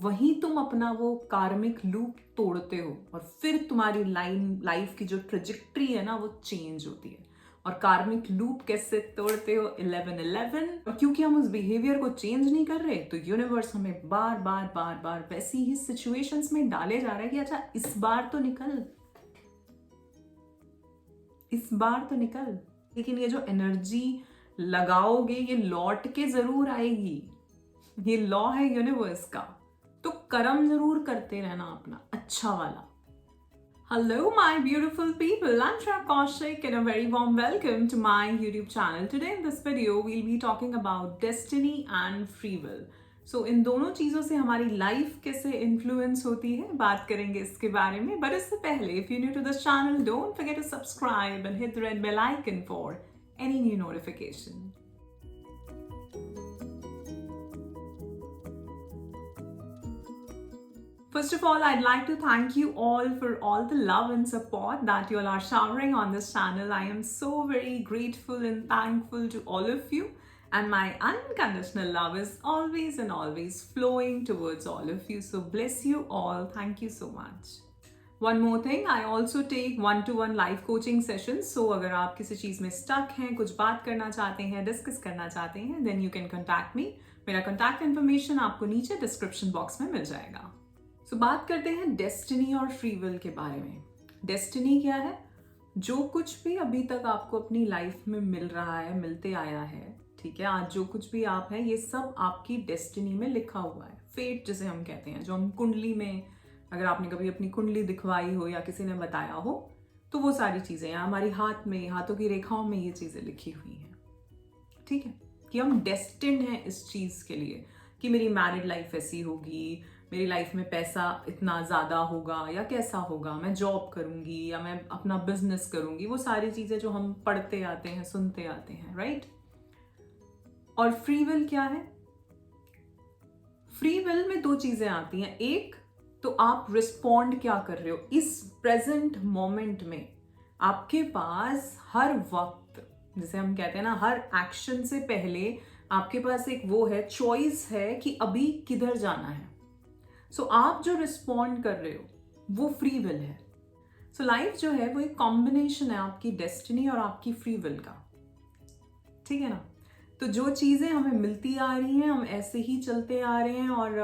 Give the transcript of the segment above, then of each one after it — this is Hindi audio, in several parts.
वहीं तुम अपना वो कार्मिक लूप तोड़ते हो और फिर तुम्हारी लाइफ की जो ट्रेजेक्ट्री है ना वो चेंज होती है। और कार्मिक लूप कैसे तोड़ते हो? 11-11। और क्योंकि हम उस बिहेवियर को चेंज नहीं कर रहे तो यूनिवर्स हमें बार बार बार बार वैसी ही सिचुएशंस में डाले जा रहा है कि अच्छा इस बार तो निकल, इस बार तो निकल। लेकिन ये जो एनर्जी लगाओगे ये लौट के जरूर आएगी, ये लॉ है यूनिवर्स का। तो कर्म जरूर करते रहना अपना अच्छा वाला। Hello my beautiful people, I'm Shreya Kaushik and a very warm welcome to my YouTube channel. Today in this video we'll be talking about destiny and free will. So इन दोनों चीज़ों से हमारी लाइफ कैसे इन्फ्लुएंस होती है बात करेंगे इसके बारे में। बट इससे पहले if you're new to this channel, don't forget to subscribe and hit the red bell icon for any new notification. First of all, I'd like to thank you all for all the love and support that you all are showering on this channel. I am so very grateful and thankful to all of you. And my unconditional love is always and always flowing towards all of you. So bless you all. Thank you so much. One more thing, I also take one-to-one live coaching sessions. So अगर आप किसी चीज़ में stuck हैं, कुछ बात करना चाहते हैं, डिस्कस करना चाहते हैं, then you can contact me. मेरा contact information आपको नीचे description box में मिल जाएगा। बात करते हैं डेस्टिनी और फ्री विल के बारे में। डेस्टिनी क्या है? जो कुछ भी अभी तक आपको अपनी लाइफ में मिल रहा है, मिलते आया है, ठीक है, आज जो कुछ भी आप हैं ये सब आपकी डेस्टिनी में लिखा हुआ है। फेट जिसे हम कहते हैं, जो हम कुंडली में, अगर आपने कभी अपनी कुंडली दिखवाई हो या किसी ने बताया हो तो वो सारी चीज़ें या हमारी हाथ में, हाथों की रेखाओं में ये चीज़ें लिखी हुई हैं, ठीक है, कि हम डेस्टिन्ड हैं इस चीज़ के लिए कि मेरी मैरिड लाइफ ऐसी होगी, मेरी लाइफ में पैसा इतना ज़्यादा होगा या कैसा होगा, मैं जॉब करूँगी या मैं अपना बिजनेस करूँगी, वो सारी चीज़ें जो हम पढ़ते आते हैं, सुनते आते हैं, राइट। और फ्री विल क्या है? फ्री विल में दो चीज़ें आती हैं। एक तो आप रिस्पॉन्ड क्या कर रहे हो इस प्रेजेंट मोमेंट में। आपके पास हर वक्त, जिसे हम कहते हैं ना, हर एक्शन से पहले आपके पास एक वो है, चॉइस है कि अभी किधर जाना है। सो आप जो रिस्पॉन्ड कर रहे हो वो फ्री विल है। सो लाइफ जो है वो एक कॉम्बिनेशन है आपकी डेस्टिनी और आपकी फ्री विल का, ठीक है ना। तो जो चीज़ें हमें मिलती आ रही हैं हम ऐसे ही चलते आ रहे हैं। और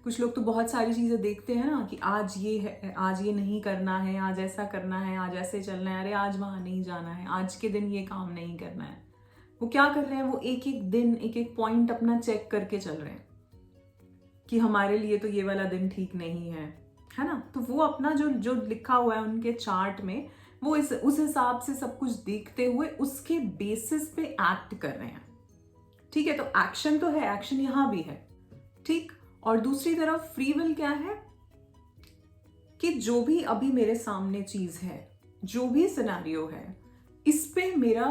कुछ लोग तो बहुत सारी चीज़ें देखते हैं ना कि आज ये है, आज ये नहीं करना है, आज ऐसा करना है, आज ऐसे चलना है, अरे आज वहाँ नहीं जाना है, आज के दिन ये काम नहीं करना है। वो क्या कर रहे हैं? वो एक एक दिन, एक एक पॉइंट अपना चेक करके चल रहे हैं कि हमारे लिए तो ये वाला दिन ठीक नहीं है ना। तो वो अपना जो जो लिखा हुआ है उनके चार्ट में, वो उस हिसाब से सब कुछ देखते हुए उसके बेसिस पे एक्ट कर रहे हैं, ठीक है। तो एक्शन तो है, एक्शन यहां भी है, ठीक। और दूसरी तरफ फ्री विल क्या है कि जो भी अभी मेरे सामने चीज है, जो भी सिनेरियो है, इस पे मेरा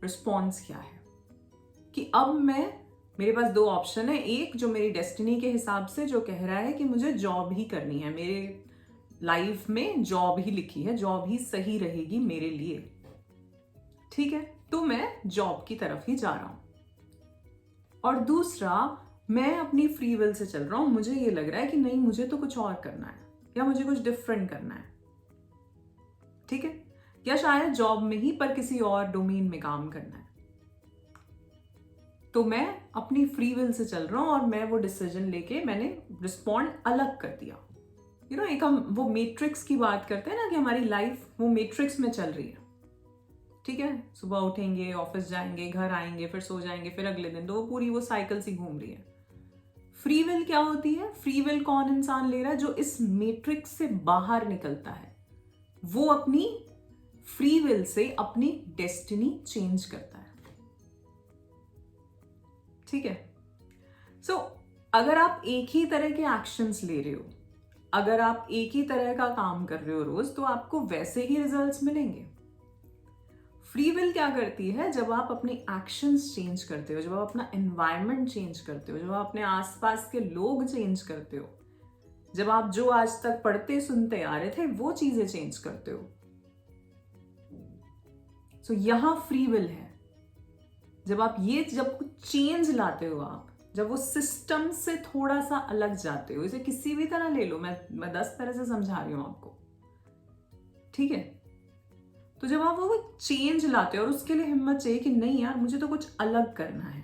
रिस्पॉन्स क्या है। कि अब मेरे पास दो ऑप्शन है। एक जो मेरी डेस्टिनी के हिसाब से जो कह रहा है कि मुझे जॉब ही करनी है, मेरे लाइफ में जॉब ही लिखी है, जॉब ही सही रहेगी मेरे लिए, ठीक है, तो मैं जॉब की तरफ ही जा रहा हूं। और दूसरा, मैं अपनी फ्री विल से चल रहा हूं, मुझे ये लग रहा है कि नहीं, मुझे तो कुछ और करना है या मुझे कुछ डिफरेंट करना है, ठीक है, या शायद जॉब में ही पर किसी और डोमेन में काम करना है। तो मैं अपनी फ्री विल से चल रहा हूं और मैं वो डिसीजन लेके मैंने रिस्पॉन्ड अलग कर दिया। यू नो, एक हम वो मैट्रिक्स की बात करते हैं ना कि हमारी लाइफ वो मैट्रिक्स में चल रही है, ठीक है। सुबह उठेंगे, ऑफिस जाएंगे, घर आएंगे, फिर सो जाएंगे, फिर अगले दिन, तो वो पूरी वो साइकिल सी घूम रही है। फ्री विल क्या होती है? फ्री विल कौन इंसान ले रहा है? जो इस मैट्रिक्स से बाहर निकलता है, वो अपनी फ्री विल से अपनी डेस्टिनी चेंज करता है, ठीक है। सो अगर आप एक ही तरह के एक्शंस ले रहे हो, अगर आप एक ही तरह का काम कर रहे हो रोज, तो आपको वैसे ही रिजल्ट्स मिलेंगे। फ्री विल क्या करती है? जब आप अपने एक्शंस चेंज करते हो, जब आप अपना एनवायरनमेंट चेंज करते हो, जब आप अपने आसपास के लोग चेंज करते हो, जब आप जो आज तक पढ़ते सुनते आ रहे थे वो चीजें चेंज करते हो, सो यहां फ्री विल है। जब कुछ चेंज लाते हो, आप जब वो सिस्टम से थोड़ा सा अलग जाते हो, इसे किसी भी तरह ले लो, मैं 10 तरह से समझा रही हूं आपको, ठीक है। तो जब आप वो चेंज लाते हो और उसके लिए हिम्मत चाहिए कि नहीं यार मुझे तो कुछ अलग करना है।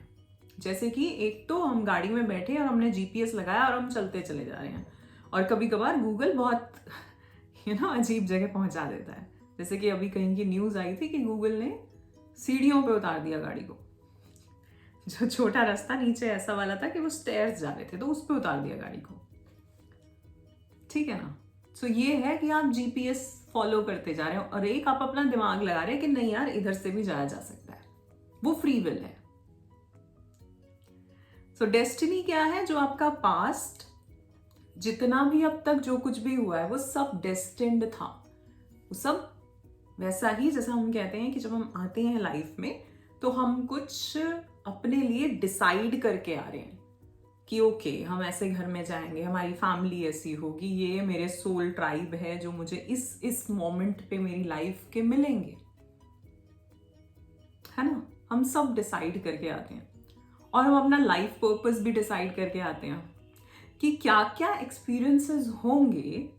जैसे कि एक तो हम गाड़ी में बैठे और हमने जीपीएस लगाया और हम चलते चले जा रहे हैं, और कभी कभार गूगल बहुत अजीब जगह पहुंचा देता है। जैसे कि अभी कहीं की न्यूज आई थी कि गूगल ने सीढ़ियों पे उतार दिया गाड़ी को। जो छोटा रास्ता नीचे ऐसा वाला था कि वो स्टेयर्स जा रहे थे, तो उस पे उतार दिया गाड़ी को, ठीक है ना। सो ये है कि आप जीपीएस फॉलो करते जा रहे हो और एक आप अपना दिमाग लगा रहे हैं कि नहीं यार इधर से भी जाया जा सकता है, वो फ्री विल है। सो डेस्टिनी क्या है? जो आपका पास्ट, जितना भी अब तक जो कुछ भी हुआ है वो सब डेस्टिन्ड था, वो सब वैसा ही जैसा हम कहते हैं कि जब हम आते हैं लाइफ में तो हम कुछ अपने लिए डिसाइड करके आ रहे हैं कि ओके हम ऐसे घर में जाएंगे, हमारी फैमिली ऐसी होगी, ये मेरे सोल ट्राइब है जो मुझे इस मोमेंट पे मेरी लाइफ के मिलेंगे, है ना। हम सब डिसाइड करके आते हैं और हम अपना लाइफ पर्पस भी डिसाइड करके आते हैं कि क्या क्या एक्सपीरियंसेस होंगे,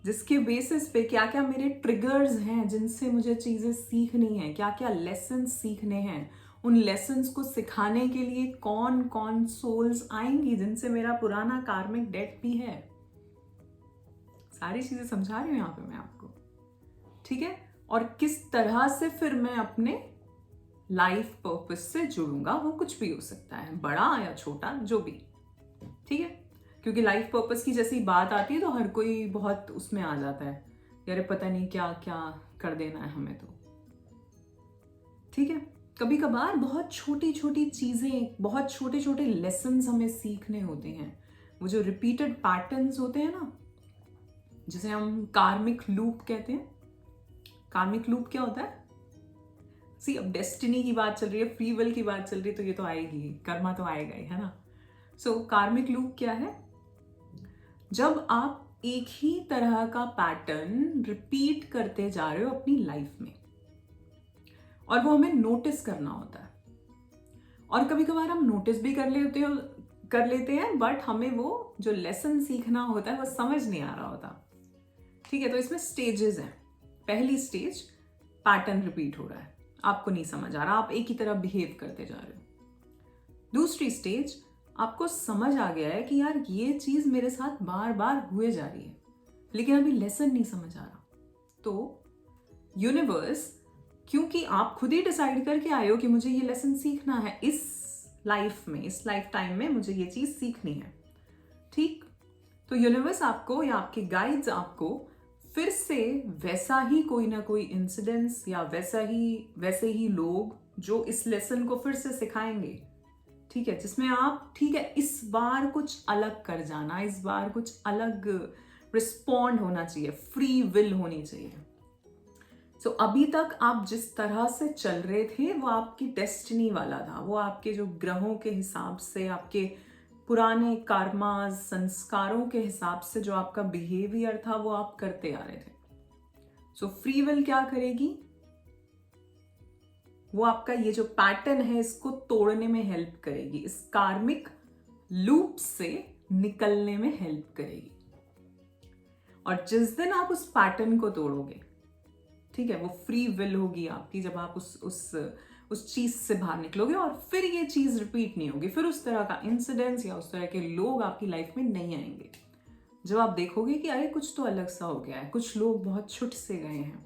जिसके बेसिस पे क्या क्या मेरे ट्रिगर्स हैं जिनसे मुझे चीजें सीखनी है, क्या क्या लेसन सीखने हैं, उन लेसन्स को सिखाने के लिए कौन कौन सोल्स आएंगी जिनसे मेरा पुराना कार्मिक डेट भी है। सारी चीजें समझा रही हूं यहां पे मैं आपको, ठीक है। और किस तरह से फिर मैं अपने लाइफ पर्पस से जुड़ूंगा, वो कुछ भी हो सकता है, बड़ा या छोटा जो भी, ठीक है। क्योंकि लाइफ पर्पस की जैसी बात आती है तो हर कोई बहुत उसमें आ जाता है, यार पता नहीं क्या क्या कर देना है हमें, तो ठीक है। कभी कभार बहुत छोटी छोटी चीजें, बहुत छोटे छोटे लेसन्स हमें सीखने होते हैं। वो जो रिपीटेड पैटर्न्स होते हैं ना, जिसे हम कार्मिक लूप कहते हैं। कार्मिक लूप क्या होता है? सी अब डेस्टिनी की बात चल रही है, फ्री विल की बात चल रही है, तो ये तो आएगी, कर्मा तो आएगा ही, है ना। सो कार्मिक लूप क्या है? जब आप एक ही तरह का पैटर्न रिपीट करते जा रहे हो अपनी लाइफ में, और वो हमें नोटिस करना होता है, और कभी कभार हम नोटिस भी कर लेते हैं बट हमें वो जो लेसन सीखना होता है वो समझ नहीं आ रहा होता, ठीक है। तो इसमें स्टेजेस हैं। पहली स्टेज, पैटर्न रिपीट हो रहा है, आपको नहीं समझ आ रहा, आप एक ही तरह बिहेव करते जा रहे हो। दूसरी स्टेज, आपको समझ आ गया है कि यार ये चीज मेरे साथ बार बार हुए जा रही है, लेकिन अभी लेसन नहीं समझ आ रहा। तो यूनिवर्स, क्योंकि आप खुद ही डिसाइड करके आए हो कि मुझे ये लेसन सीखना है इस लाइफ में, इस लाइफ टाइम में मुझे ये चीज सीखनी है, ठीक। तो यूनिवर्स आपको या आपके गाइड्स आपको फिर से वैसा ही कोई ना कोई इंसिडेंस या वैसे ही लोग जो इस लेसन को फिर से सिखाएंगे, ठीक है, जिसमें आप, ठीक है, इस बार कुछ अलग कर जाना, इस बार कुछ अलग रिस्पॉन्ड होना चाहिए, फ्री विल होनी चाहिए। सो अभी तक आप जिस तरह से चल रहे थे वो आपकी डेस्टिनी वाला था, वो आपके जो ग्रहों के हिसाब से, आपके पुराने कर्मास, संस्कारों के हिसाब से जो आपका बिहेवियर था वो आप करते आ रहे थे। सो फ्री विल क्या करेगी? वो आपका ये जो पैटर्न है इसको तोड़ने में हेल्प करेगी, इस कार्मिक लूप से निकलने में हेल्प करेगी। और जिस दिन आप उस पैटर्न को तोड़ोगे, ठीक है, वो फ्री विल होगी आपकी, जब आप उस चीज से बाहर निकलोगे और फिर ये चीज रिपीट नहीं होगी, फिर उस तरह का इंसिडेंस या उस तरह के लोग आपकी लाइफ में नहीं आएंगे। जब आप देखोगे कि अरे कुछ तो अलग सा हो गया है, कुछ लोग बहुत छुट से गए हैं,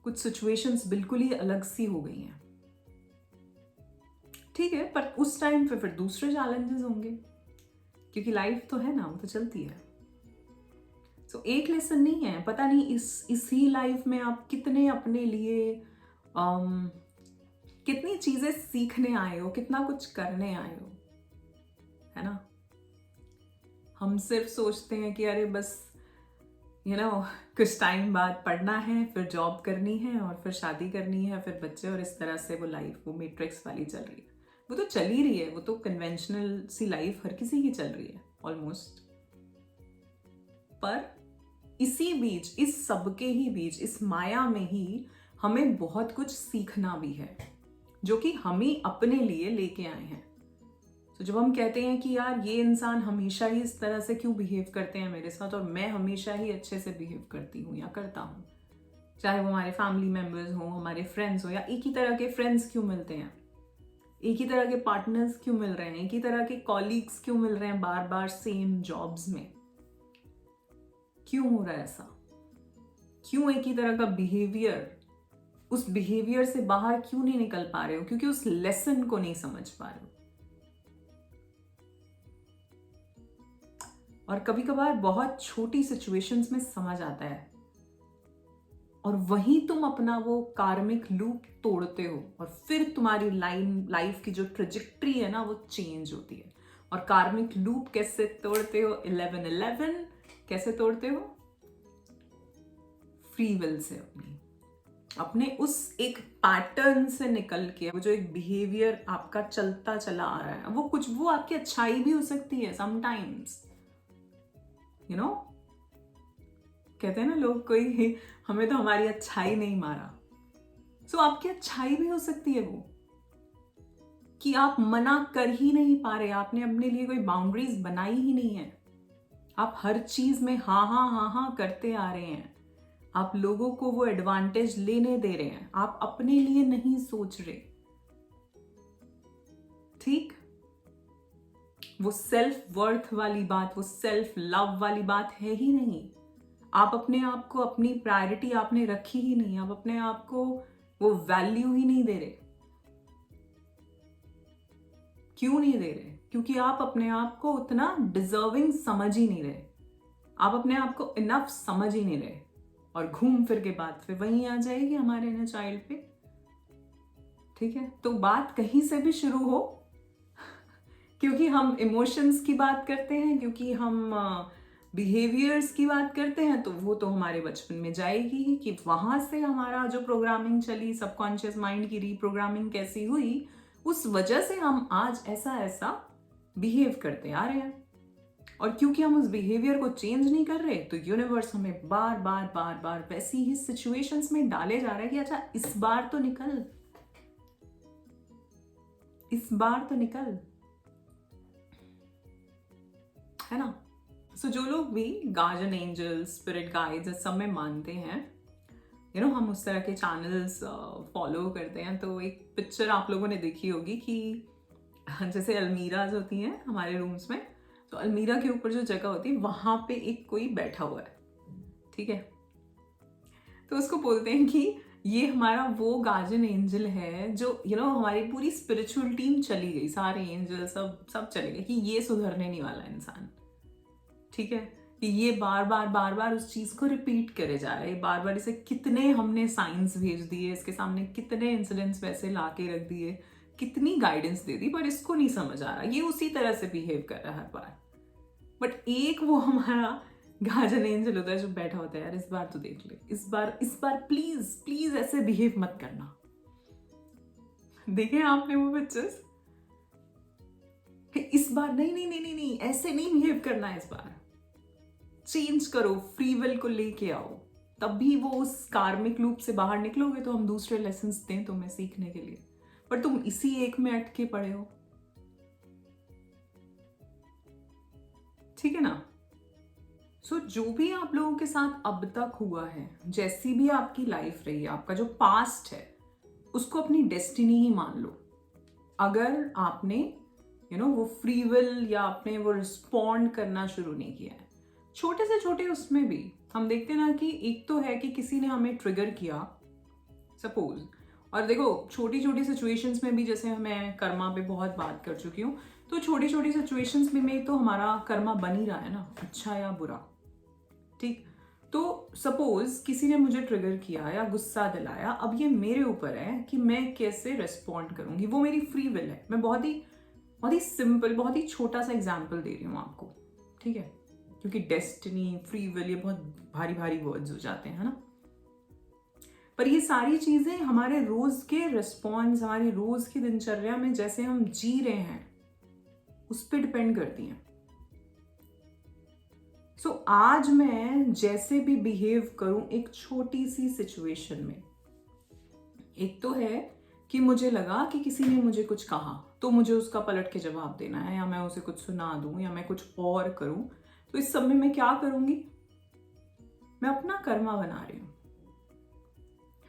कुछ सिचुएशंस बिल्कुल ही अलग सी हो गई हैं, ठीक है। पर उस टाइम पे फिर दूसरे चैलेंजेस होंगे, क्योंकि लाइफ तो है ना, वो तो चलती है। सो एक लेसन नहीं है, पता नहीं इसी लाइफ में आप कितने अपने लिए कितनी चीजें सीखने आए हो, कितना कुछ करने आए हो, है ना। हम सिर्फ सोचते हैं कि अरे बस कुछ टाइम बाद पढ़ना है, फिर जॉब करनी है और फिर शादी करनी है, फिर बच्चे, और इस तरह से वो लाइफ, वो मैट्रिक्स वाली चल रही है। वो तो चल ही रही है, वो तो कन्वेंशनल सी लाइफ हर किसी की चल रही है ऑलमोस्ट। पर इसी बीच, इस सबके ही बीच, इस माया में ही हमें बहुत कुछ सीखना भी है, जो कि हम ही अपने लिए लेके आए हैं। तो जब हम कहते हैं कि यार ये इंसान हमेशा ही इस तरह से क्यों बिहेव करते हैं मेरे साथ और मैं हमेशा ही अच्छे से बिहेव करती हूँ या करता हूँ, चाहे वो हमारे फैमिली मेम्बर्स हों, हमारे फ्रेंड्स हो, या एक ही तरह के फ्रेंड्स क्यों मिलते हैं, एक ही तरह के पार्टनर्स क्यों मिल रहे हैं, एक ही तरह के कॉलीग्स क्यों मिल रहे हैं बार बार सेम जॉब्स में, क्यों हो रहा है ऐसा, क्यों एक ही तरह का बिहेवियर, उस बिहेवियर से बाहर क्यों नहीं निकल पा रहे हो? क्योंकि उस लेसन को नहीं समझ पा रहे हो। और कभी कभार बहुत छोटी सिचुएशंस में समझ आता है और वहीं तुम अपना वो कार्मिक लूप तोड़ते हो और फिर तुम्हारी लाइफ की जो ट्रेजेक्ट्री है ना वो चेंज होती है। और कार्मिक लूप कैसे तोड़ते हो? 11-11 कैसे तोड़ते हो? फ्री विल से, अपने उस एक पैटर्न से निकल के, वो जो एक बिहेवियर आपका चलता चला आ रहा है, वो आपकी अच्छाई भी हो सकती है समटाइम्स, यू नो। कहते हैं ना लोग, कोई हमें तो हमारी अच्छाई नहीं मारा, सो आपकी अच्छाई भी हो सकती है वो, कि आप मना कर ही नहीं पा रहे, आपने अपने लिए कोई बाउंड्रीज बनाई ही नहीं है, आप हर चीज में हाँ हाँ हाँ हाँ करते आ रहे हैं, आप लोगों को वो एडवांटेज लेने दे रहे हैं, आप अपने लिए नहीं सोच रहे। ठीक, वो सेल्फ वर्थ वाली बात, वो सेल्फ लव वाली बात है ही नहीं। आप अपने आप को, अपनी प्रायोरिटी आपने रखी ही नहीं, आप अपने आप को वो वैल्यू ही नहीं दे रहे। क्यों नहीं दे रहे? क्योंकि आप अपने आप को उतना डिजर्विंग समझ ही नहीं रहे, आप अपने आप को इनफ समझ ही नहीं रहे। और घूम फिर के बात फिर वहीं आ जाएगी हमारे इनर चाइल्ड पे। ठीक है, तो बात कहीं से भी शुरू हो, क्योंकि हम इमोशंस की बात करते हैं, क्योंकि हम बिहेवियर्स की बात करते हैं, तो वो तो हमारे बचपन में जाएगी ही, कि वहां से हमारा जो प्रोग्रामिंग चली, सबकॉन्शियस माइंड की रीप्रोग्रामिंग कैसी हुई, उस वजह से हम आज ऐसा ऐसा बिहेव करते आ रहे हैं। और क्योंकि हम उस बिहेवियर को चेंज नहीं कर रहे, तो यूनिवर्स हमें बार बार बार बार वैसी ही सिचुएशंस में डाले जा रहा है कि अच्छा इस बार तो निकल, इस बार तो निकल, है ना। सो जो लोग भी गार्डियन एंजल्स, स्पिरिट गाइड्स सब में मानते हैं, यू नो, हम उस तरह के चैनल्स फॉलो करते हैं, तो एक पिक्चर आप लोगों ने देखी होगी कि जैसे अलमीराज होती हैं हमारे रूम्स में, तो अलमीरा के ऊपर जो जगह होती है वहां पे एक कोई बैठा हुआ है, ठीक है। तो उसको बोलते हैं कि ये हमारा वो गार्जियन एंजल है जो, यू नो, हमारी पूरी स्पिरिचुअल टीम चली गई, सारे एंजल सब चले गए, कि ये सुधरने नहीं वाला इंसान, ठीक है, कि ये बार बार बार बार उस चीज को रिपीट करे जा रहा है, बार बार इसे कितने हमने साइंस भेज दिए, इसके सामने कितने इंसिडेंट्स वैसे ला के रख दिए, कितनी गाइडेंस दे दी, पर इसको नहीं समझ आ रहा, ये उसी तरह से बिहेव कर रहा है हर बार। बट एक वो हमारा गार्जियन एंजल होता है जो बैठा होता है, यार इस बार तो देख ले, इस बार प्लीज प्लीज ऐसे बिहेव मत करना। देखे आपने वो पिक्चर्स? इस बार नहीं नहीं नहीं नहीं नहीं, ऐसे नहीं बिहेव करना है, इस बार चेंज करो, फ्री विल को लेके आओ, तभी वो उस कार्मिक लूप से बाहर निकलोगे, तो हम दूसरे लेसन्स दें तुम्हें सीखने के लिए, पर तुम इसी एक में अटके पड़े हो। ठीक है ना। सो जो भी आप लोगों के साथ अब तक हुआ है, जैसी भी आपकी लाइफ रही है, आपका जो पास्ट है, उसको अपनी डेस्टिनी ही मान लो। अगर आपने वो फ्री विल या आपने वो रिस्पॉन्ड करना शुरू नहीं किया है, छोटे से छोटे उसमें भी हम देखते हैं ना कि एक तो है कि किसी ने हमें ट्रिगर किया, सपोज, और देखो छोटी छोटी सिचुएशंस में भी, जैसे मैं कर्मा पे बहुत बात कर चुकी हूँ, तो छोटी छोटी सिचुएशंस में तो हमारा कर्मा बन ही रहा है ना, अच्छा या बुरा। ठीक, तो सपोज किसी ने मुझे ट्रिगर किया या गुस्सा दिलाया, अब ये मेरे ऊपर है कि मैं कैसे रेस्पॉन्ड करूंगी, वो मेरी फ्री विल है। मैं बहुत ही सिंपल, बहुत ही छोटा सा एग्जाम्पल दे रही हूँ आपको, ठीक है, क्योंकि डेस्टिनी, फ्री विल, ये बहुत भारी भारी वर्ड्स हो जाते हैं ना, पर ये सारी चीजें हमारे रोज के रिस्पॉन्स, हमारी रोज की दिनचर्या में जैसे हम जी रहे हैं उस पर डिपेंड करती हैं। सो आज मैं जैसे भी बिहेव करूं एक छोटी सी सिचुएशन में, एक तो है कि मुझे लगा कि किसी ने मुझे कुछ कहा तो मुझे उसका पलट के जवाब देना है, या मैं उसे कुछ सुना दूं, या मैं कुछ और करूं, तो इस सब में मैं क्या करूंगी? मैं अपना कर्मा बना रही हूं,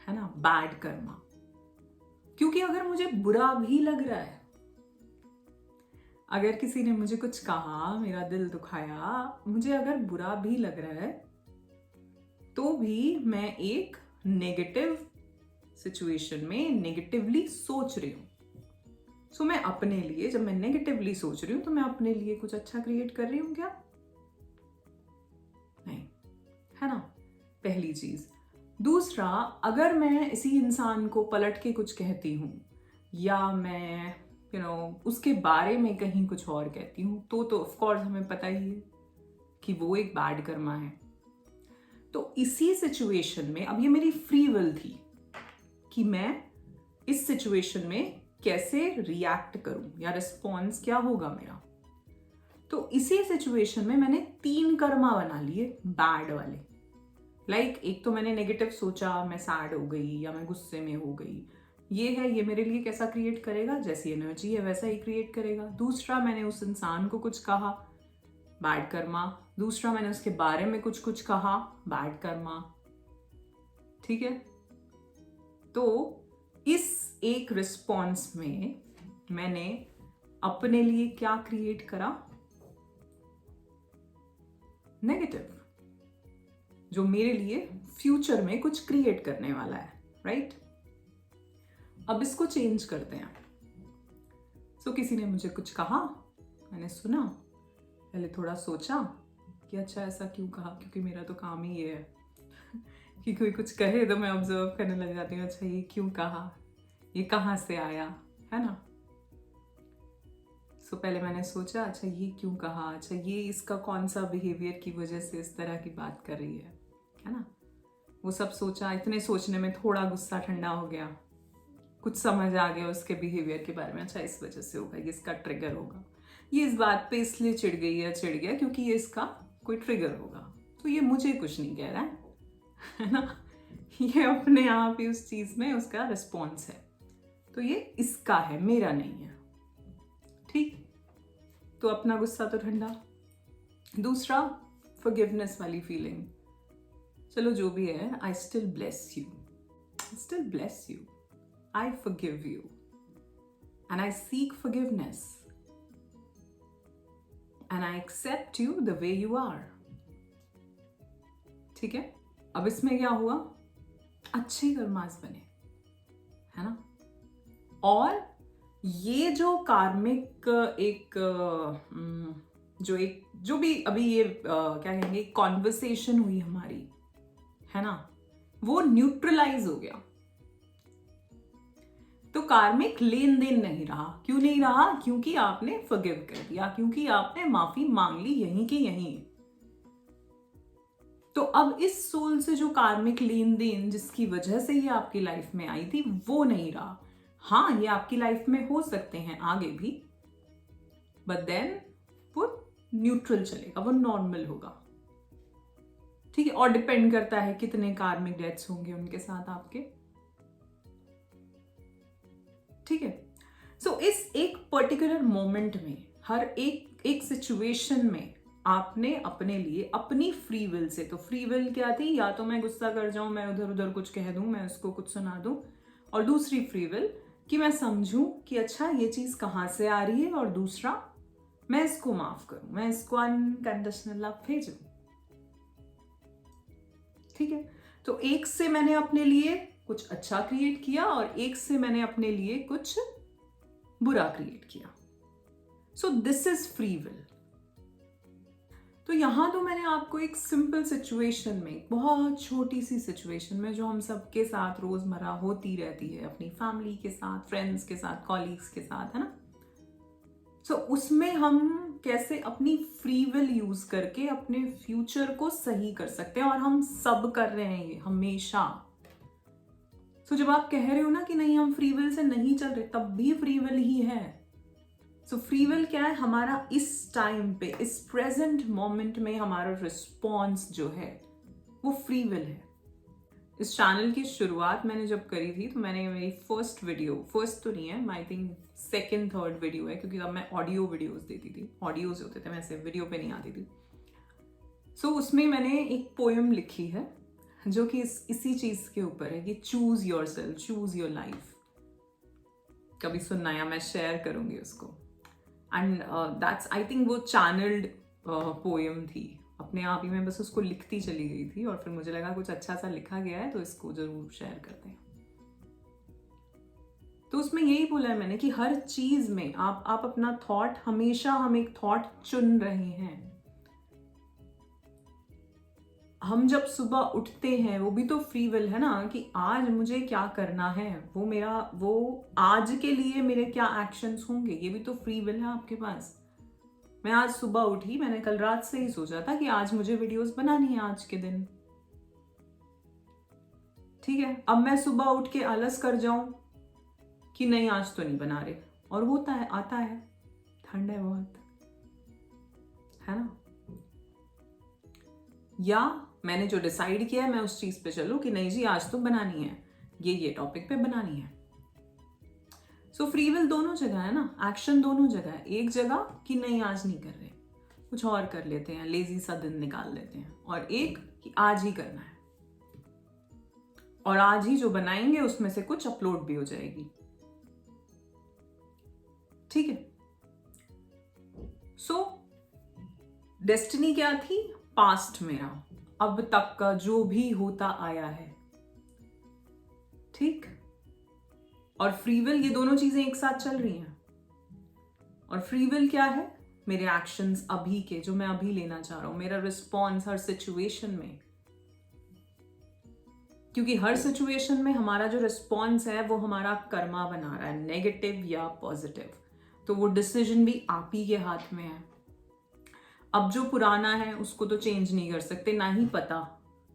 है ना, बैड कर्मा। क्योंकि अगर मुझे बुरा भी लग रहा है, अगर किसी ने मुझे कुछ कहा, मेरा दिल दुखाया, मुझे अगर बुरा भी लग रहा है, तो भी मैं एक नेगेटिव सिचुएशन में नेगेटिवली सोच रही हूं। सो मैं अपने लिए, जब मैं नेगेटिवली सोच रही हूं, तो मैं अपने लिए कुछ अच्छा क्रिएट कर रही हूं क्या? नहीं, है ना, पहली चीज। दूसरा, अगर मैं इसी इंसान को पलट के कुछ कहती हूं, या मैं उसके बारे में कहीं कुछ और कहती हूं, तो ऑफ कोर्स हमें पता ही है कि वो एक बैड कर्मा है। तो इसी सिचुएशन में, अब ये मेरी फ्री विल थी कि मैं इस सिचुएशन में कैसे रिएक्ट करूं, या रिस्पॉन्स क्या होगा मेरा। तो इसी सिचुएशन में मैंने 3 कर्मा बना लिए बैड वाले। एक तो मैंने नेगेटिव सोचा, मैं सैड हो गई या मैं गुस्से में हो गई, ये मेरे लिए कैसा क्रिएट करेगा, जैसी एनर्जी है वैसा ही क्रिएट करेगा। दूसरा, मैंने उस इंसान को कुछ कहा, बैड कर्मा। दूसरा, मैंने उसके बारे में कुछ कहा, बैड कर्मा। ठीक है, तो इस एक रिस्पॉन्स में मैंने अपने लिए क्या क्रिएट करा? नेगेटिव, जो मेरे लिए फ्यूचर में कुछ क्रिएट करने वाला है, राइट? अब इसको चेंज करते हैं। किसी ने मुझे कुछ कहा, मैंने सुना, पहले थोड़ा सोचा कि अच्छा ऐसा क्यों कहा, क्योंकि मेरा तो काम ही ये है कि कोई कुछ कहे तो मैं ऑब्जर्व करने लग जाती हूँ, अच्छा ये क्यों कहा, ये कहाँ से आया, है ना। पहले मैंने सोचा, अच्छा ये क्यों कहा, अच्छा ये इसका कौन सा बिहेवियर की वजह से इस तरह की बात कर रही है ना। वो सब सोचा, इतने सोचने में थोड़ा गुस्सा ठंडा हो गया, कुछ समझ आ गया उसके बिहेवियर के बारे में, अच्छा इस वजह से होगा, ये इसका ट्रिगर होगा, ये इस बात पे इसलिए चिढ़ गया क्योंकि ये इसका कोई ट्रिगर होगा, तो ये मुझे कुछ नहीं कह रहा है ना, ये अपने आप ही उस चीज में उसका रिस्पॉन्स है, तो ये इसका है, मेरा नहीं है। ठीक, तो अपना गुस्सा तो ठंडा। दूसरा, फॉरगिवनेस वाली फीलिंग, चलो जो भी है, I still bless you, I forgive you and I seek forgiveness and I accept you the way you are. ठीक है, अब इसमें क्या हुआ, अच्छे कर्मास बने, है ना। और ये जो कार्मिक जो भी अभी ये क्या कहेंगे, कॉन्वर्सेशन हुई हमारी, है ना, वो न्यूट्रलाइज हो गया। तो कार्मिक लेन देन नहीं रहा। क्यों नहीं रहा? क्योंकि आपने फॉरगिव कर दिया, क्योंकि आपने माफी मांग ली यहीं की यहीं। तो अब इस सोल से जो कार्मिक लेन देन जिसकी वजह से ये आपकी लाइफ में आई थी, वो नहीं रहा। हाँ, ये आपकी लाइफ में हो सकते हैं आगे भी, बट देन वो न्यूट्रल चलेगा, वो नॉर्मल होगा। ठीक है, और डिपेंड करता है कितने कार्मिक डेथ्स होंगे उनके साथ आपके। ठीक है, सो इस एक पर्टिकुलर मोमेंट में, हर एक सिचुएशन में आपने अपने लिए अपनी फ्री विल से, तो फ्री विल क्या थी, या तो मैं गुस्सा कर जाऊं, मैं उधर उधर कुछ कह दूं, मैं उसको कुछ सुना दूं, और दूसरी फ्री विल कि मैं समझूं कि अच्छा ये चीज कहां से आ रही है, और दूसरा मैं इसको माफ करूं, मैं इसको अनकंडीशनल लव भेजूं। ठीक है, तो एक से मैंने अपने लिए कुछ अच्छा क्रिएट किया और एक से मैंने अपने लिए कुछ बुरा क्रिएट किया। So this is free will. तो यहां तो मैंने आपको एक सिंपल सिचुएशन में, बहुत छोटी सी सिचुएशन में, जो हम सबके साथ रोजमर्रा होती रहती है, अपनी फैमिली के साथ, फ्रेंड्स के साथ, कॉलीग्स के साथ, है ना। सो उसमें हम कैसे अपनी फ्री विल यूज करके अपने फ्यूचर को सही कर सकते हैं, और हम सब कर रहे हैं ये हमेशा। सो जब आप कह रहे हो ना कि नहीं हम फ्री विल से नहीं चल रहे, तब भी फ्री विल ही है। सो फ्री विल क्या है? हमारा इस टाइम पे, इस प्रेजेंट मोमेंट में हमारा रिस्पॉन्स जो है वो फ्री विल है। इस चैनल की शुरुआत मैंने जब करी थी तो मैंने मेरी फर्स्ट तो नहीं है, I think second third video है, क्योंकि तब मैं ऑडियो वीडियोस देती थी, ऑडियोज होते थे, मैं ऐसे वीडियो पे नहीं आती थी। सो उसमें मैंने एक पोएम लिखी है जो कि इसी चीज के ऊपर है कि choose your self, choose your life. कभी सुनना या मैं शेयर करूंगी उसको। एंड दैट्स आई थिंक वो चैनल्ड पोएम थी, अपने आप ही मैं बस उसको लिखती चली गई थी और फिर मुझे लगा कुछ अच्छा सा लिखा गया है तो इसको जरूर शेयर करते हैं। तो उसमें यही बोला है मैंने कि हर चीज में आप अपना थॉट, हमेशा हम एक थॉट चुन रहे हैं। हम जब सुबह उठते हैं वो भी तो फ्री विल है ना, कि आज मुझे क्या करना है, वो आज के लिए मेरे क्या एक्शंस होंगे, ये भी तो फ्री विल है आपके पास। मैं आज सुबह उठी, मैंने कल रात से ही सोचा था कि आज मुझे वीडियोस बनानी है आज के दिन, ठीक है। अब मैं सुबह उठ के आलस कर जाऊं कि नहीं आज तो नहीं बना रहे, और होता है, आता है, ठंड है बहुत, है ना। या मैंने जो डिसाइड किया है मैं उस चीज पे चलूं कि नहीं जी आज तो बनानी है, ये टॉपिक पे बनानी है। सो फ्री विल दोनों जगह है ना, एक्शन दोनों जगह है। एक जगह कि नहीं आज नहीं कर रहे, कुछ और कर लेते हैं, लेजी सा दिन निकाल लेते हैं, और एक कि आज ही करना है, और आज ही जो बनाएंगे उसमें से कुछ अपलोड भी हो जाएगी, ठीक है। सो डेस्टिनी क्या थी, पास्ट मेरा, अब तक का जो भी होता आया है, ठीक। और फ्री विल, ये दोनों चीजें एक साथ चल रही हैं। और फ्री विल क्या है, मेरे एक्शंस अभी के, जो मैं अभी लेना चाह रहा हूं, मेरा रिस्पॉन्स हर सिचुएशन में, क्योंकि हर सिचुएशन में हमारा जो रिस्पॉन्स है वो हमारा कर्मा बना रहा है, नेगेटिव या पॉजिटिव। तो वो डिसीजन भी आप ही के हाथ में है। अब जो पुराना है उसको तो चेंज नहीं कर सकते, ना ही पता,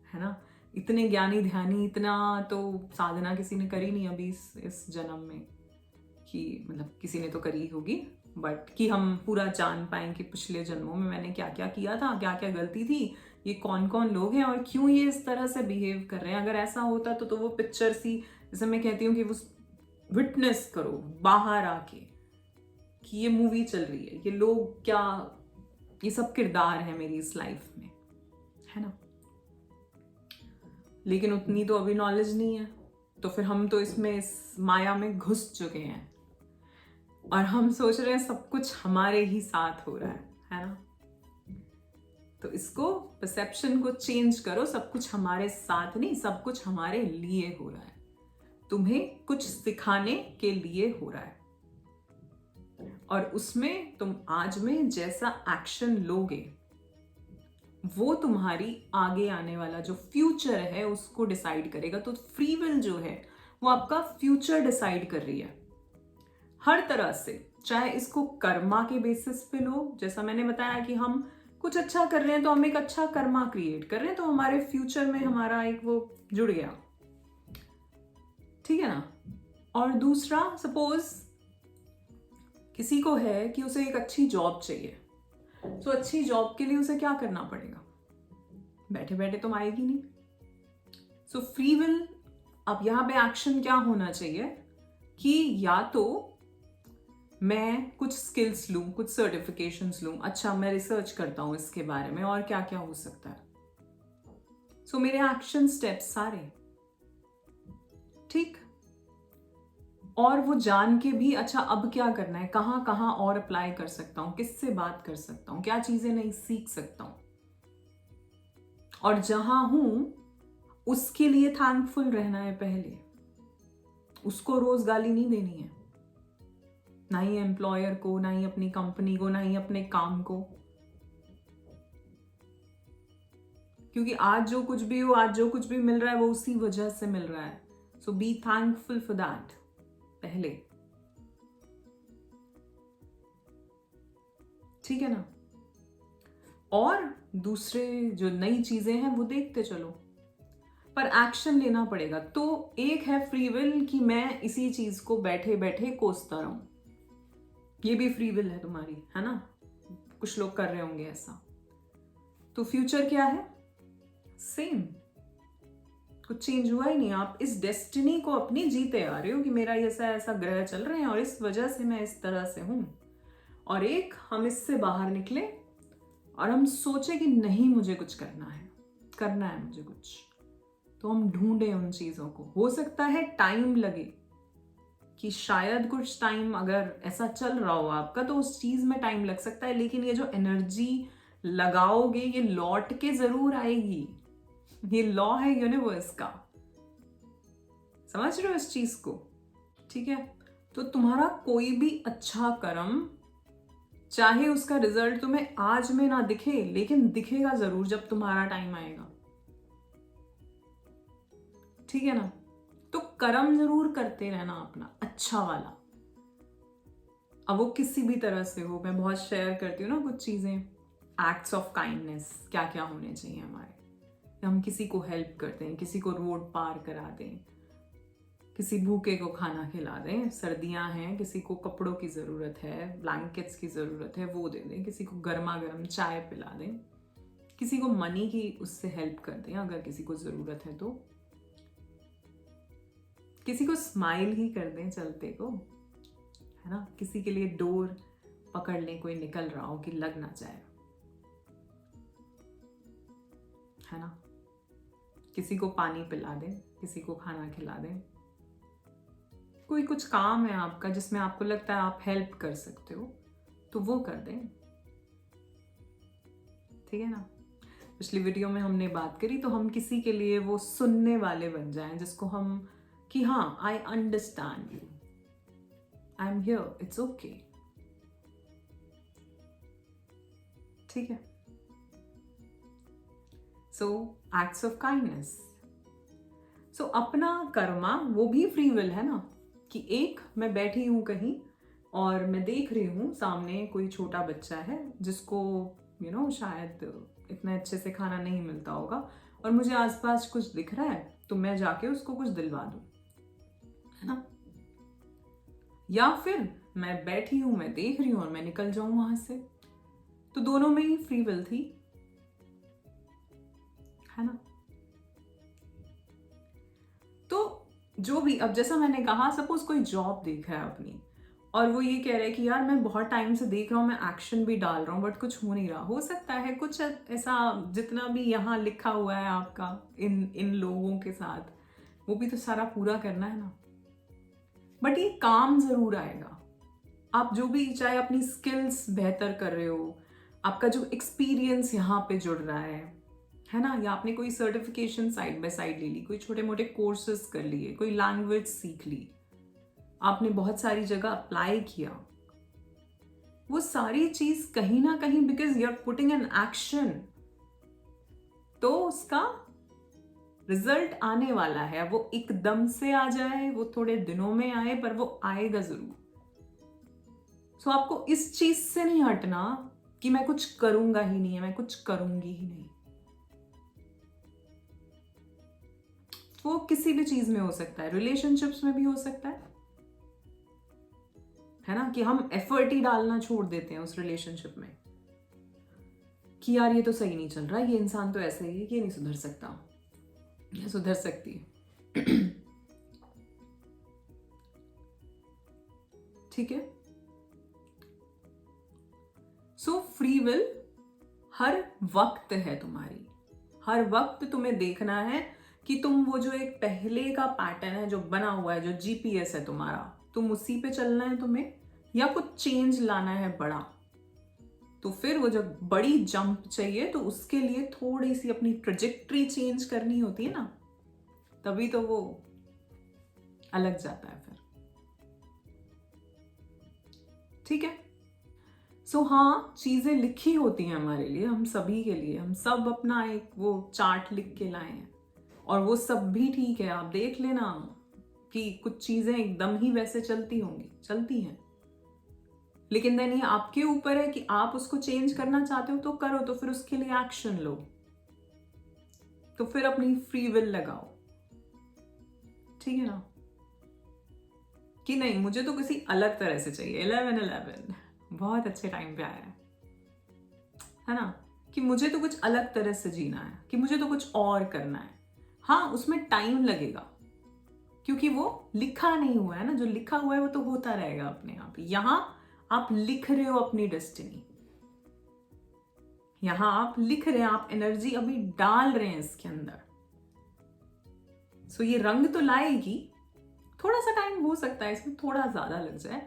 है ना। इतने ज्ञानी ध्यानी, इतना तो साधना किसी ने करी नहीं अभी इस जन्म में, कि मतलब किसी ने तो करी होगी, बट कि हम पूरा जान पाएं कि पिछले जन्मों में मैंने क्या क्या किया था, क्या क्या गलती थी, ये कौन कौन लोग हैं और क्यों ये इस तरह से बिहेव कर रहे हैं। अगर ऐसा होता तो वो पिक्चर सी, जैसे मैं कहती हूँ कि वो विटनेस करो बाहर आके कि ये मूवी चल रही है, ये लोग क्या, ये सब किरदार है मेरी इस लाइफ में, है ना। लेकिन उतनी तो अभी नॉलेज नहीं है, तो फिर हम तो इसमें, इस माया में घुस चुके हैं और हम सोच रहे हैं सब कुछ हमारे ही साथ हो रहा है ना। तो इसको, परसेप्शन को चेंज करो, सब कुछ हमारे साथ नहीं, सब कुछ हमारे लिए हो रहा है, तुम्हें कुछ सिखाने के लिए हो रहा है, और उसमें तुम आज में जैसा एक्शन लोगे वो तुम्हारी आगे आने वाला जो फ्यूचर है उसको डिसाइड करेगा। तो फ्री विल जो है वो आपका फ्यूचर डिसाइड कर रही है हर तरह से। चाहे इसको कर्मा के बेसिस पे लो, जैसा मैंने बताया कि हम कुछ अच्छा कर रहे हैं तो हम एक अच्छा कर्मा क्रिएट कर रहे हैं, तो हमारे फ्यूचर में हमारा एक वो जुड़ गया, ठीक है ना। और दूसरा, सपोज किसी को है कि उसे एक अच्छी जॉब चाहिए, तो अच्छी जॉब के लिए उसे क्या करना पड़ेगा, बैठे बैठे तो आएगी नहीं। सो फ्री विल, अब यहां पे एक्शन क्या होना चाहिए कि या तो मैं कुछ स्किल्स लूं, कुछ सर्टिफिकेशंस लूं, अच्छा मैं रिसर्च करता हूं इसके बारे में और क्या क्या हो सकता है। सो मेरे एक्शन स्टेप्स सारे ठीक, और वो जान के भी अच्छा अब क्या करना है, कहां कहां और अप्लाई कर सकता हूं, किससे बात कर सकता हूं, क्या चीजें नहीं सीख सकता हूं, और जहां हूं उसके लिए थैंकफुल रहना है पहले। उसको रोज गाली नहीं देनी है, ना ही एम्प्लॉयर को, ना ही अपनी कंपनी को, ना ही अपने काम को, क्योंकि आज जो कुछ भी हो, आज जो कुछ भी मिल रहा है वो उसी वजह से मिल रहा है। सो बी थैंकफुल फॉर दैट पहले, ठीक है ना। और दूसरे जो नई चीजें हैं वो देखते चलो, पर एक्शन लेना पड़ेगा। तो एक है फ्री विल कि मैं इसी चीज को बैठे बैठे कोसता रहूं, ये भी फ्री विल है तुम्हारी, है ना। कुछ लोग कर रहे होंगे ऐसा। तो फ्यूचर क्या है, सेम, कुछ चेंज हुआ ही नहीं। आप इस डेस्टिनी को अपनी जीते आ रहे हो कि मेरा ऐसा ऐसा ग्रह चल रहे हैं और इस वजह से मैं इस तरह से हूं। और एक हम इससे बाहर निकले और हम सोचे कि नहीं मुझे कुछ करना है मुझे कुछ, तो हम ढूंढे उन चीजों को। हो सकता है टाइम लगे, कि शायद कुछ टाइम अगर ऐसा चल रहा हो आपका तो उस चीज में टाइम लग सकता है, लेकिन ये जो एनर्जी लगाओगे ये लौट के जरूर आएगी। ये लॉ है यूनिवर्स का, समझ रहे हो इस चीज को? ठीक है, तो तुम्हारा कोई भी अच्छा कर्म, चाहे उसका रिजल्ट तुम्हें आज में ना दिखे, लेकिन दिखेगा जरूर जब तुम्हारा टाइम आएगा। ठीक है ना? तो कर्म जरूर करते रहना अपना अच्छा वाला। अब वो किसी भी तरह से हो, मैं बहुत शेयर करती हूँ ना कुछ चीजें, एक्ट्स ऑफ काइंडनेस क्या क्या होने चाहिए हमारे। हम किसी को हेल्प करते हैं, किसी को रोड पार करा दें, किसी भूखे को खाना खिला दें, सर्दियां हैं किसी को कपड़ों की ज़रूरत है, ब्लैंकेट्स की ज़रूरत है, वो दे दें, किसी को गर्मा गर्म चाय पिला दें, किसी को मनी की उससे हेल्प कर दें अगर किसी को ज़रूरत है तो, किसी को स्माइल ही कर दें चलते को, है ना? किसी के लिए डोर पकड़ लें, कोई निकल रहा हो कि लग ना जाए, है ना? किसी को पानी पिला दें, किसी को खाना खिला दें। कोई कुछ काम है आपका जिसमें आपको लगता है आप हेल्प कर सकते हो तो वो कर दें। ठीक है ना? पिछली वीडियो में हमने बात करी, तो हम किसी के लिए वो सुनने वाले बन जाएं जिसको हम, कि हाँ I understand you, I am here, it's okay. ठीक है? सो एक्ट्स ऑफ काइंडनेस। सो अपना कर्मा वो भी फ्री विल है ना, कि एक मैं बैठी हूं कहीं और मैं देख रही हूं सामने कोई छोटा बच्चा है जिसको शायद इतने अच्छे से खाना नहीं मिलता होगा, और मुझे आसपास कुछ दिख रहा है तो मैं जाके उसको कुछ दिलवा दूं, है ना? या फिर मैं बैठी हूं, मैं देख रही हूं और मैं निकल जाऊं वहां से। तो दोनों में ही फ्री विल थी, है ना? तो जो भी, अब जैसा मैंने कहा, सपोज कोई जॉब देख रहा है अपनी और वो ये कह रहा है कि यार मैं बहुत टाइम से देख रहा हूँ, मैं एक्शन भी डाल रहा हूँ बट कुछ हो नहीं रहा। हो सकता है कुछ ऐसा, जितना भी यहाँ लिखा हुआ है आपका इन इन लोगों के साथ, वो भी तो सारा पूरा करना है ना। बट ये काम जरूर आएगा। आप जो भी, चाहे अपनी स्किल्स बेहतर कर रहे हो, आपका जो एक्सपीरियंस यहाँ पे जुड़ रहा है ना, या आपने कोई सर्टिफिकेशन साइड बाय साइड ले ली, कोई छोटे मोटे कोर्सेज कर लिए, कोई लैंग्वेज सीख ली, आपने बहुत सारी जगह अप्लाई किया, वो सारी चीज कहीं ना कहीं, because you are putting an action, तो उसका रिजल्ट आने वाला है। वो एकदम से आ जाए, वो थोड़े दिनों में आए, पर वो आएगा जरूर। सो आपको इस चीज से नहीं हटना कि मैं कुछ करूंगा ही नहीं है, मैं कुछ करूंगी ही नहीं। वो किसी भी चीज में हो सकता है, रिलेशनशिप्स में भी हो सकता है ना, कि हम एफर्ट ही डालना छोड़ देते हैं उस रिलेशनशिप में, कि यार ये तो सही नहीं चल रहा, ये इंसान तो ऐसे ही है, ये नहीं सुधर सकता, ये सुधर सकती है। ठीक है? सो फ्री विल हर वक्त है तुम्हारी, हर वक्त तुम्हें देखना है कि तुम वो जो एक पहले का पैटर्न है जो बना हुआ है, जो जीपीएस है तुम्हारा, तुम उसी पे चलना है तुम्हें, या कुछ चेंज लाना है बड़ा। तो फिर वो जब बड़ी जंप चाहिए तो उसके लिए थोड़ी सी अपनी ट्रेजेक्ट्री चेंज करनी होती है ना, तभी तो वो अलग जाता है फिर। ठीक है? सो हाँ, चीजें लिखी होती हैं हमारे लिए, हम सभी के लिए, हम सब अपना एक वो चार्ट लिख के लाए हैं, और वो सब भी ठीक है। आप देख लेना कि कुछ चीजें एकदम ही वैसे चलती होंगी, चलती हैं, लेकिन देन ये आपके ऊपर है कि आप उसको चेंज करना चाहते हो तो करो, तो फिर उसके लिए एक्शन लो, तो फिर अपनी फ्री विल लगाओ। ठीक है ना? कि नहीं मुझे तो किसी अलग तरह से चाहिए, 11-11 बहुत अच्छे टाइम पे आया है ना, कि मुझे तो कुछ अलग तरह से जीना है, कि मुझे तो कुछ और करना है। हाँ, उसमें टाइम लगेगा क्योंकि वो लिखा नहीं हुआ है ना, जो लिखा हुआ है वो तो होता रहेगा अपने आप। यहां आप लिख रहे हो अपनी डेस्टिनी, यहां आप लिख रहे हैं, आप एनर्जी अभी डाल रहे हैं इसके अंदर। सो ये रंग तो लाएगी, थोड़ा सा टाइम हो सकता है इसमें, थोड़ा ज्यादा लग जाए,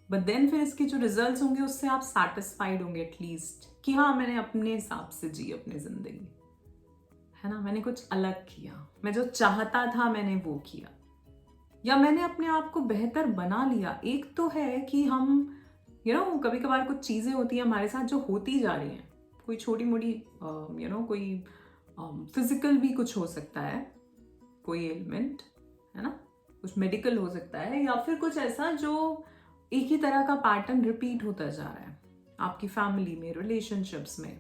बट देन फिर इसके जो रिजल्ट्स होंगे उससे आप सेटिस्फाइड होंगे एटलीस्ट कि हाँ मैंने अपने हिसाब से जी अपनी जिंदगी, है ना, मैंने कुछ अलग किया, मैं जो चाहता था मैंने वो किया, या मैंने अपने आप को बेहतर बना लिया। एक तो है कि हम कभी कभार कुछ चीजें होती हैं हमारे साथ जो होती जा रही हैं, कोई छोटी मोटी कोई फिजिकल भी कुछ हो सकता है, कोई एलिमेंट, है ना, कुछ मेडिकल हो सकता है, या फिर कुछ ऐसा जो एक ही तरह का पैटर्न रिपीट होता जा रहा है आपकी फैमिली में, रिलेशनशिप्स में,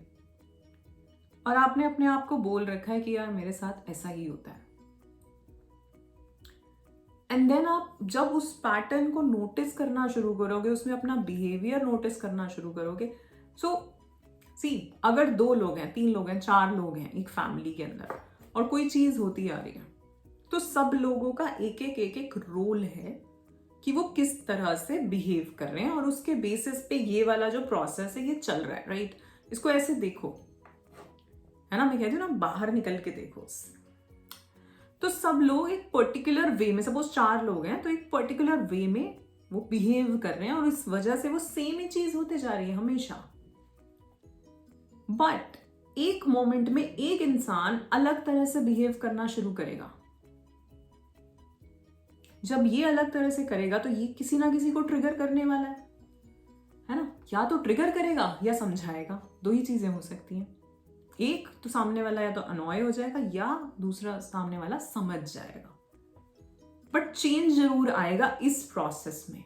और आपने अपने आप को बोल रखा है कि यार मेरे साथ ऐसा ही होता है। एंड देन आप जब उस पैटर्न को नोटिस करना शुरू करोगे, उसमें अपना बिहेवियर नोटिस करना शुरू करोगे, सो अगर 2 लोग हैं, 3 लोग हैं, 4 लोग हैं एक फैमिली के अंदर और कोई चीज होती आ रही है, तो सब लोगों का एक एक रोल है कि वो किस तरह से बिहेव कर रहे हैं, और उसके बेसिस पे ये वाला जो प्रोसेस है ये चल रहा है, राइट। इसको ऐसे देखो, है ना, मैं कहती हूँ ना, बाहर निकल के देखो। तो सब लोग एक पर्टिकुलर वे में, सपोज 4 लोग हैं तो एक पर्टिकुलर वे में वो बिहेव कर रहे हैं, और इस वजह से वो सेम ही चीज होते जा रही है हमेशा। बट एक मोमेंट में एक इंसान अलग तरह से बिहेव करना शुरू करेगा। जब ये अलग तरह से करेगा तो ये किसी ना किसी को ट्रिगर करने वाला है ना, या तो ट्रिगर करेगा या समझाएगा, 2 ही चीजें हो सकती हैं। एक तो सामने वाला या तो अनॉय हो जाएगा, या दूसरा सामने वाला समझ जाएगा, बट चेंज जरूर आएगा इस प्रोसेस में,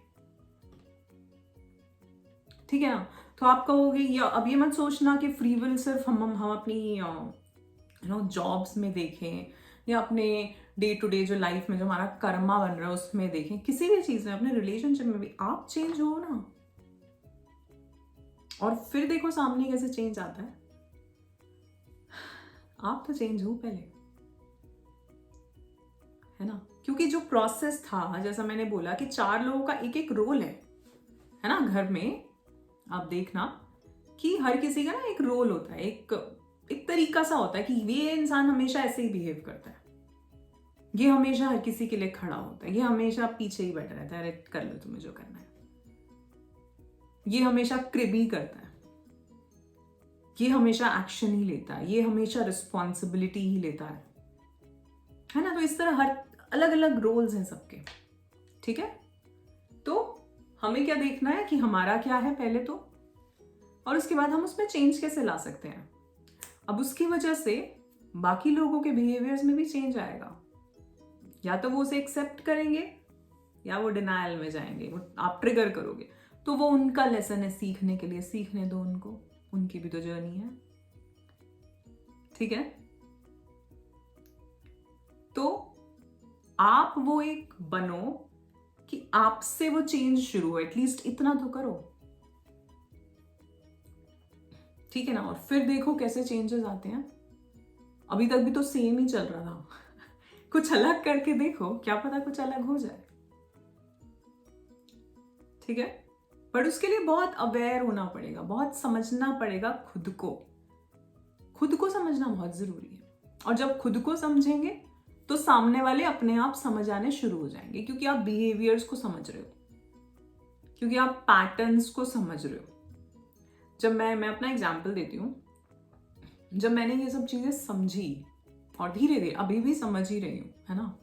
ठीक है ना। तो आप कहोगे, या अब ये मत सोचना कि फ्री विल सिर्फ हम अपनी जॉब्स में देखें, या अपने डे टू डे जो लाइफ में जो हमारा कर्मा बन रहा है उसमें देखें, किसी भी चीज में, अपने रिलेशनशिप में भी आप चेंज हो ना, और फिर देखो सामने कैसे चेंज आता है। आप तो चेंज हो पहले, है ना, क्योंकि जो प्रोसेस था, जैसा मैंने बोला कि 4 लोगों का एक रोल है ना, घर में आप देखना कि हर किसी का ना एक रोल होता है, एक तरीका सा होता है कि ये इंसान हमेशा ऐसे ही बिहेव करता है, ये हमेशा हर किसी के लिए खड़ा होता है, ये हमेशा पीछे ही बैठा रहता है, अरे कर लो तुम्हें जो करना है, ये हमेशा क्रिबी करता है, ये हमेशा एक्शन ही लेता है, ये हमेशा रिस्पॉन्सिबिलिटी ही लेता है ना। तो इस तरह हर अलग अलग रोल्स हैं सबके, ठीक है। तो हमें क्या देखना है कि हमारा क्या है पहले तो, और उसके बाद हम उसमें चेंज कैसे ला सकते हैं। अब उसकी वजह से बाकी लोगों के बिहेवियर्स में भी चेंज आएगा, या तो वो उसे एक्सेप्ट करेंगे या वो डिनायल में जाएंगे, वो आप ट्रिगर करोगे, तो वो उनका लेसन है सीखने के लिए, सीखने दो उनको, उनकी भी तो जर्नी है, ठीक है। तो आप वो एक बनो कि आपसे वो चेंज शुरू हो, एटलीस्ट इतना तो करो, ठीक है ना। और फिर देखो कैसे चेंजेस आते हैं। अभी तक भी तो सेम ही चल रहा था कुछ अलग करके देखो, क्या पता कुछ अलग हो जाए, ठीक है। पर उसके लिए बहुत अवेयर होना पड़ेगा, बहुत समझना पड़ेगा खुद को समझना बहुत जरूरी है। और जब खुद को समझेंगे तो सामने वाले अपने आप समझ आने शुरू हो जाएंगे, क्योंकि आप बिहेवियर्स को समझ रहे हो, क्योंकि आप पैटर्न्स को समझ रहे हो। जब मैं अपना एग्जाम्पल देती हूँ, जब मैंने ये सब चीजें समझी, और धीरे धीरे अभी भी समझ ही रही हूँ, है ना,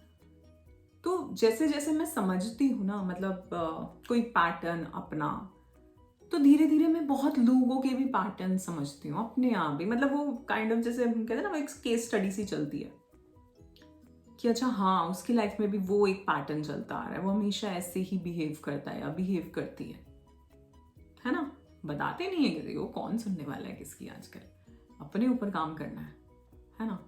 तो जैसे जैसे मैं समझती हूँ ना, मतलब कोई पैटर्न अपना, तो धीरे धीरे मैं बहुत लोगों के भी पैटर्न समझती हूँ अपने आप भी, मतलब वो काइंड ऑफ जैसे हम कहते हैं ना, वो एक केस स्टडी सी चलती है कि अच्छा हाँ उसकी लाइफ में भी वो एक पैटर्न चलता आ रहा है, वो हमेशा ऐसे ही बिहेव करता है या बिहेव करती है ना। बताते नहीं है किसी को, कौन सुनने वाला है किसकी आजकल, अपने ऊपर काम करना है ना।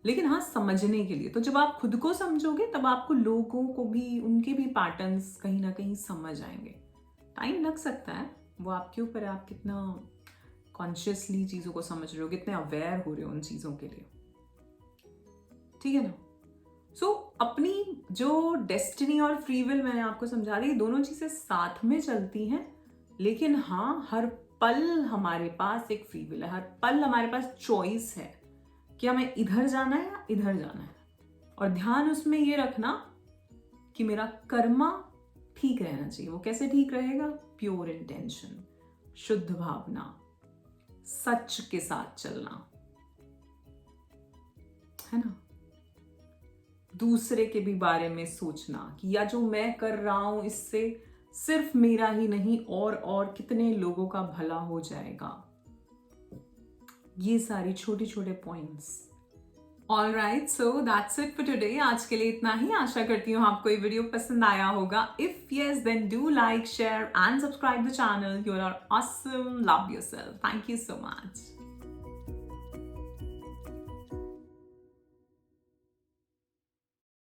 लेकिन हाँ समझने के लिए, तो जब आप खुद को समझोगे तब आपको लोगों को भी, उनके भी पैटर्न्स कहीं ना कहीं समझ आएंगे। टाइम लग सकता है, वो आपके ऊपर है, आप कितना कॉन्शियसली चीज़ों को समझ रहे हो, कितने अवेयर हो रहे हो उन चीज़ों के लिए। ठीक है ना? सो अपनी जो डेस्टिनी और फ्री विल मैंने आपको समझा दी, दोनों चीजें साथ में चलती हैं, लेकिन हाँ हर पल हमारे पास एक फ्री विल है, हर पल हमारे पास चॉइस है कि हमें इधर जाना है या इधर जाना है। और ध्यान उसमें ये रखना कि मेरा कर्मा ठीक रहना चाहिए। वो कैसे ठीक रहेगा? प्योर इंटेंशन, शुद्ध भावना, सच के साथ चलना, है ना? दूसरे के भी बारे में सोचना कि या जो मैं कर रहा हूं इससे सिर्फ मेरा ही नहीं और कितने लोगों का भला हो जाएगा। ये सारी छोटे छोटे points. Alright, so that's it for today. आज के लिए इतना ही। आशा करती हूँ आपको ये वीडियो पसंद आया होगा। If yes then do like, share and subscribe the channel. You are awesome, love yourself. Thank you so much.